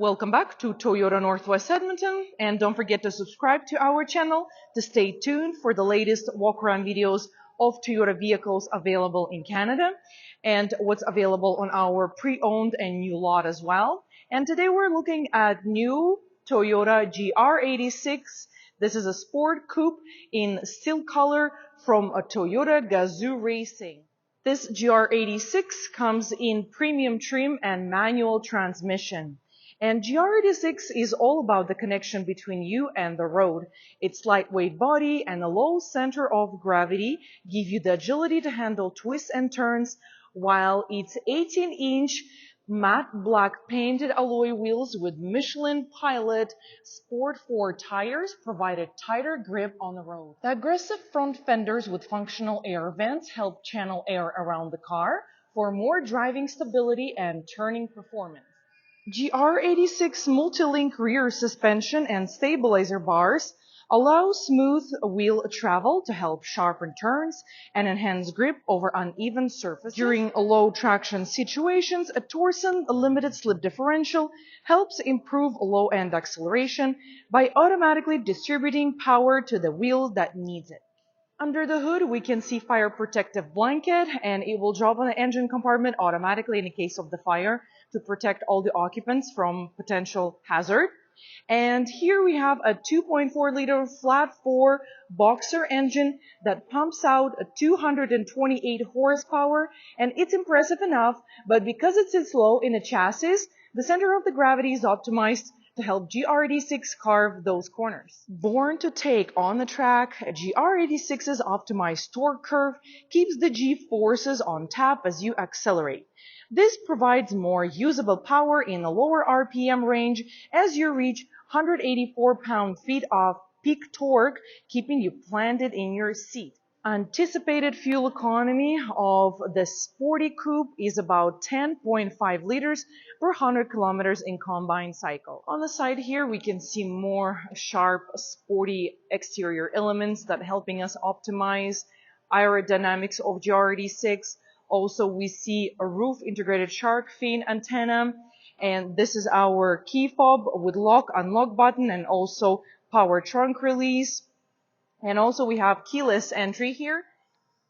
Welcome back to Toyota Northwest Edmonton, and don't forget to subscribe to our channel to stay tuned for the latest walk-around videos of Toyota vehicles available in Canada and what's available on our pre-owned and new lot as well. And today we're looking at new Toyota GR86. This is a sport coupe in steel color from a Toyota Gazoo Racing. This GR86 comes in premium trim and manual transmission. And GR86 is all about the connection between you and the road. Its lightweight body and a low center of gravity give you the agility to handle twists and turns, while its 18-inch matte black painted alloy wheels with Michelin Pilot Sport 4 tires provide a tighter grip on the road. The aggressive front fenders with functional air vents help channel air around the car for more driving stability and turning performance. GR86 multi-link rear suspension and stabilizer bars allow smooth wheel travel to help sharpen turns and enhance grip over uneven surfaces. During low traction situations, a Torsen limited slip differential helps improve low-end acceleration by automatically distributing power to the wheel that needs it. Under the hood, we can see fire protective blanket, and it will drop on the engine compartment automatically in the case of the fire to protect all the occupants from potential hazard. And here we have a 2.4-liter flat-4 boxer engine that pumps out a 228 horsepower, and it's impressive enough, but because it sits low in the chassis, the center of the gravity is optimized to help GR86 carve those corners. Born to take on the track, GR86's optimized torque curve keeps the G-forces on tap as you accelerate. This provides more usable power in a lower RPM range as you reach 184 pound-feet of peak torque, keeping you planted in your seat. Anticipated fuel economy of the sporty coupe is about 10.5 liters per 100 kilometers in combined cycle. On the side here, we can see more sharp, sporty exterior elements that helping us optimize aerodynamics of GR86. Also, we see a roof integrated shark fin antenna, and this is our key fob with lock unlock button and also power trunk release. And also we have keyless entry here.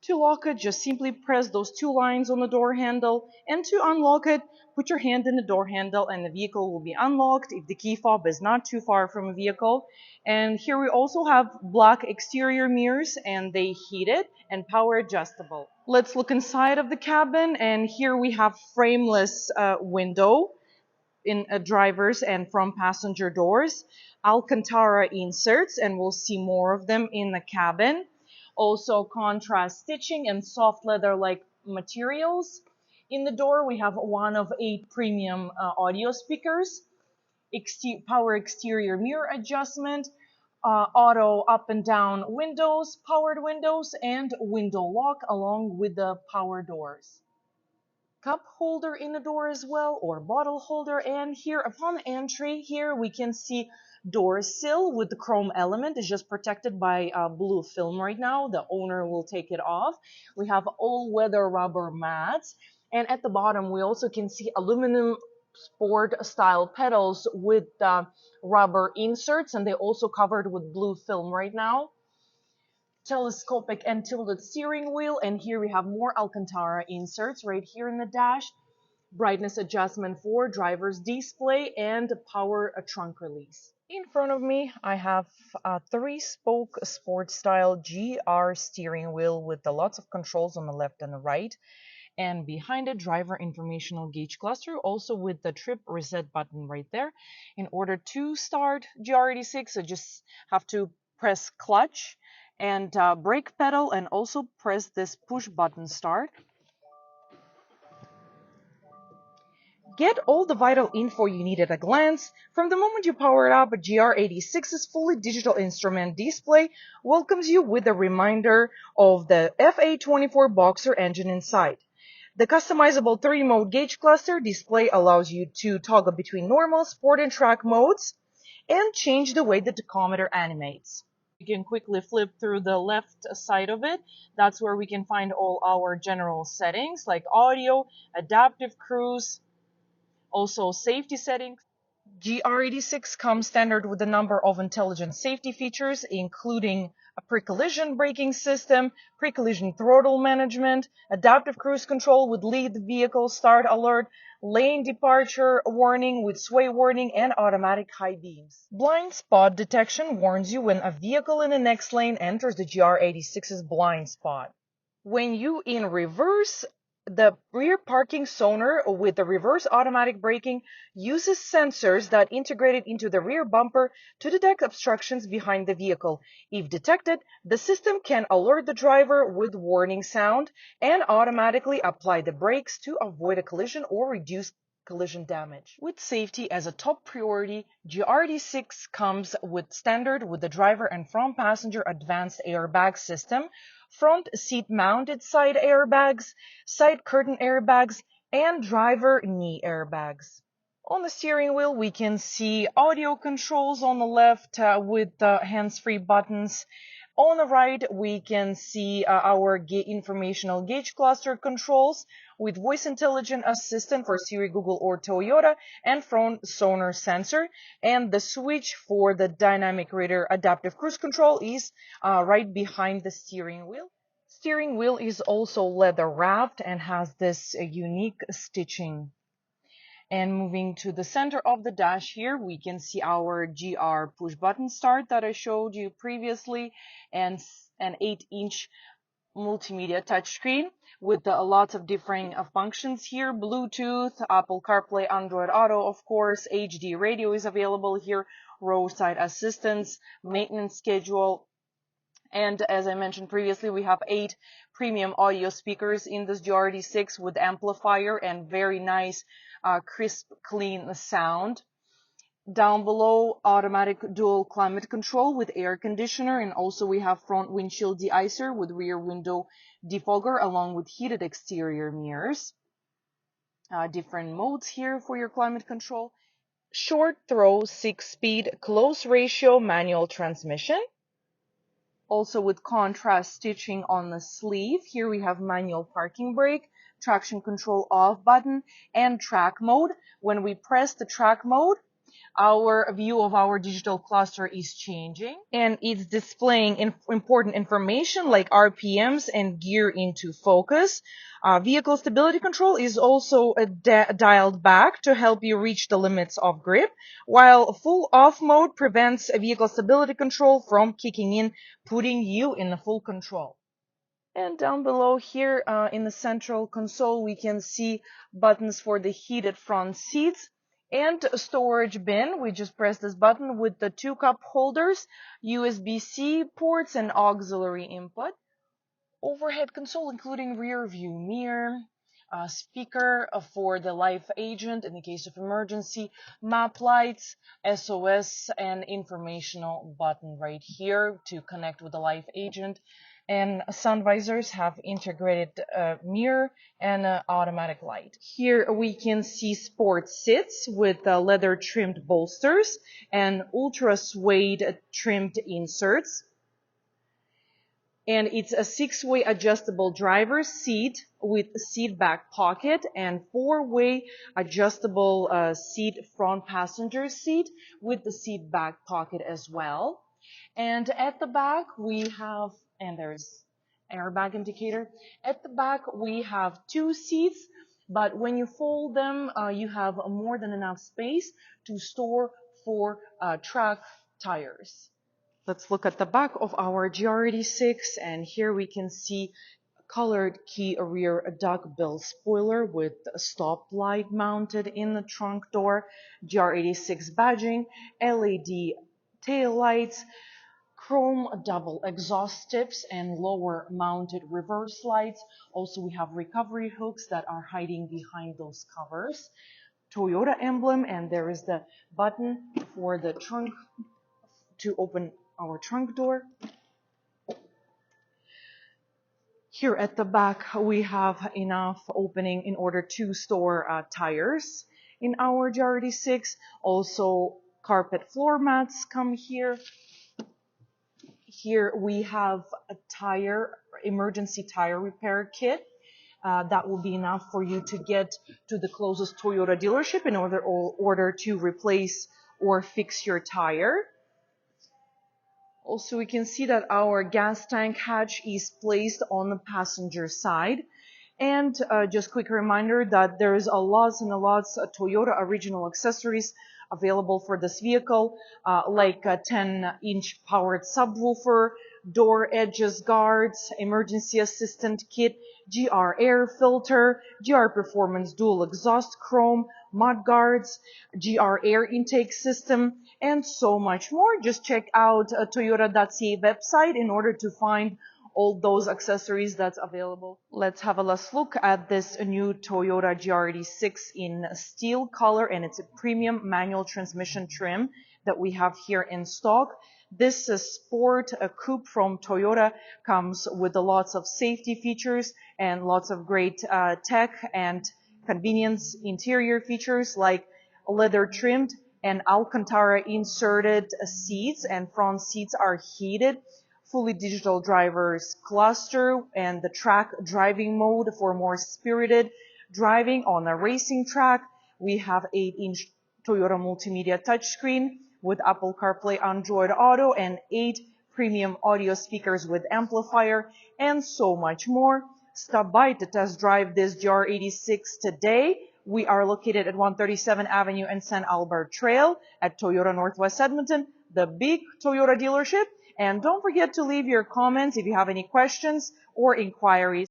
To lock it, just simply press those two lines on the door handle, and to unlock it, put your hand in the door handle and the vehicle will be unlocked if the key fob is not too far from a vehicle. And here we also have black exterior mirrors, and they heated and power adjustable. Let's look inside of the cabin, and here we have frameless window in driver's and front passenger doors, Alcantara inserts, and we'll see more of them in the cabin. Also contrast stitching and soft leather-like materials. In the door, we have one of 8 premium audio speakers, power exterior mirror adjustment, auto up and down windows, powered windows, and window lock along with the power doors. Cup holder in the door as well, or bottle holder. And here upon entry, here we can see door sill with the chrome element. Is just protected by blue film right now. The owner will take it off. We have all-weather rubber mats, and at the bottom we also can see aluminum sport style pedals with rubber inserts, and they're also covered with blue film right now. Telescopic and tilted steering wheel, and here we have more Alcantara inserts right here in the dash, brightness adjustment for driver's display, and power trunk release. In front of me, I have a 3-spoke sport style GR steering wheel with lots of controls on the left and the right, and behind it, driver informational gauge cluster, also with the trip reset button right there. In order to start GR86, you just have to press clutch and brake pedal, and also press this push button start. Get all the vital info you need at a glance. From the moment you power it up, GR86's fully digital instrument display welcomes you with a reminder of the FA24 boxer engine inside. The customizable 3-mode gauge cluster display allows you to toggle between normal, sport, and track modes and change the way the tachometer animates. We can quickly flip through the left side of it. That's where we can find all our general settings like audio, adaptive cruise, also safety settings. GR86 comes standard with a number of intelligent safety features, including a pre-collision braking system, pre-collision throttle management, adaptive cruise control with lead vehicle start alert, lane departure warning with sway warning, and automatic high beams. Blind spot detection warns you when a vehicle in the next lane enters the GR86's blind spot. When you in reverse, the rear parking sonar with the reverse automatic braking uses sensors that integrated into the rear bumper to detect obstructions behind the vehicle. If detected, the system can alert the driver with warning sound and automatically apply the brakes to avoid a collision or reduce collision damage. With safety as a top priority, GR86 comes with standard with the driver and front passenger advanced airbag system, front seat mounted side airbags, side curtain airbags, and driver knee airbags. On the steering wheel, we can see audio controls on the left with the hands-free buttons. On the right, we can see our informational gauge cluster controls with voice intelligent assistant for Siri, Google, or Toyota, and front sonar sensor. And the switch for the dynamic radar adaptive cruise control is right behind the steering wheel. Steering wheel is also leather wrapped and has this unique stitching. And moving to the center of the dash here, we can see our GR push button start that I showed you previously, and an 8-inch multimedia touchscreen with lots of different functions here. Bluetooth, Apple CarPlay, Android Auto, of course, HD radio is available here, roadside assistance, maintenance schedule. And as I mentioned previously, we have 8 premium audio speakers in this GR86 with amplifier and very nice, crisp, clean sound. Down below, automatic dual climate control with air conditioner, and also we have front windshield de-icer with rear window defogger along with heated exterior mirrors. Different modes here for your climate control. Short throw 6-speed close ratio manual transmission. Also with contrast stitching on the sleeve. Here we have manual parking brake, traction control off button, and track mode. When we press the track mode, our view of our digital cluster is changing, and it's displaying important information like RPMs and gear into focus. Vehicle stability control is also dialed back to help you reach the limits of grip, while full off mode prevents vehicle stability control from kicking in, putting you in the full control. And down below here in the central console, we can see buttons for the heated front seats and a storage bin. We just press this button with the 2 cup holders, USB-C ports, and auxiliary input. Overhead console including rear view mirror, speaker for the life agent in the case of emergency, map lights, SOS, and informational button right here to connect with the life agent. And sun visors have integrated mirror and automatic light. Here we can see sport seats with leather trimmed bolsters and Ultrasuede trimmed inserts. And it's a 6-way adjustable driver's seat with seat back pocket and 4-way adjustable seat front passenger seat with the seat back pocket as well. And at the back we have, and there's airbag indicator. At the back we have 2 seats, but when you fold them, you have more than enough space to store 4 track tires. Let's look at the back of our GR86, and here we can see colored key rear duckbill spoiler with a stop light mounted in the trunk door, GR86 badging, LED tail lights, chrome double exhaust tips, and lower mounted reverse lights. Also, we have recovery hooks that are hiding behind those covers. Toyota emblem, and there is the button for the trunk to open our trunk door. Here at the back we have enough opening in order to store tires in our GR86. Also carpet floor mats come here. Here we have a emergency tire repair kit. that will be enough for you to get to the closest Toyota dealership in order to replace or fix your tire. Also, we can see that our gas tank hatch is placed on the passenger side. And just quick reminder that there's a lots and a lots of Toyota original accessories available for this vehicle, like a 10-inch powered subwoofer, door edges guards, emergency assistant kit, GR air filter, GR performance dual exhaust chrome, mud guards, GR air intake system, and so much more. Just check out toyota.ca website in order to find all those accessories that's available. Let's have a last look at this new Toyota GR86 in steel color, and it's a premium manual transmission trim that we have here in stock. This sport coupe from Toyota comes with lots of safety features and lots of great tech and convenience interior features like leather trimmed and Alcantara inserted seats, and front seats are heated. Fully digital driver's cluster and the track driving mode for more spirited driving on a racing track. We have 8-inch Toyota multimedia touchscreen with Apple CarPlay Android Auto and 8 premium audio speakers with amplifier and so much more. Stop by to test drive this GR86 today. We are located at 137 Avenue and San Albert Trail at Toyota Northwest Edmonton, the big Toyota dealership. And don't forget to leave your comments if you have any questions or inquiries.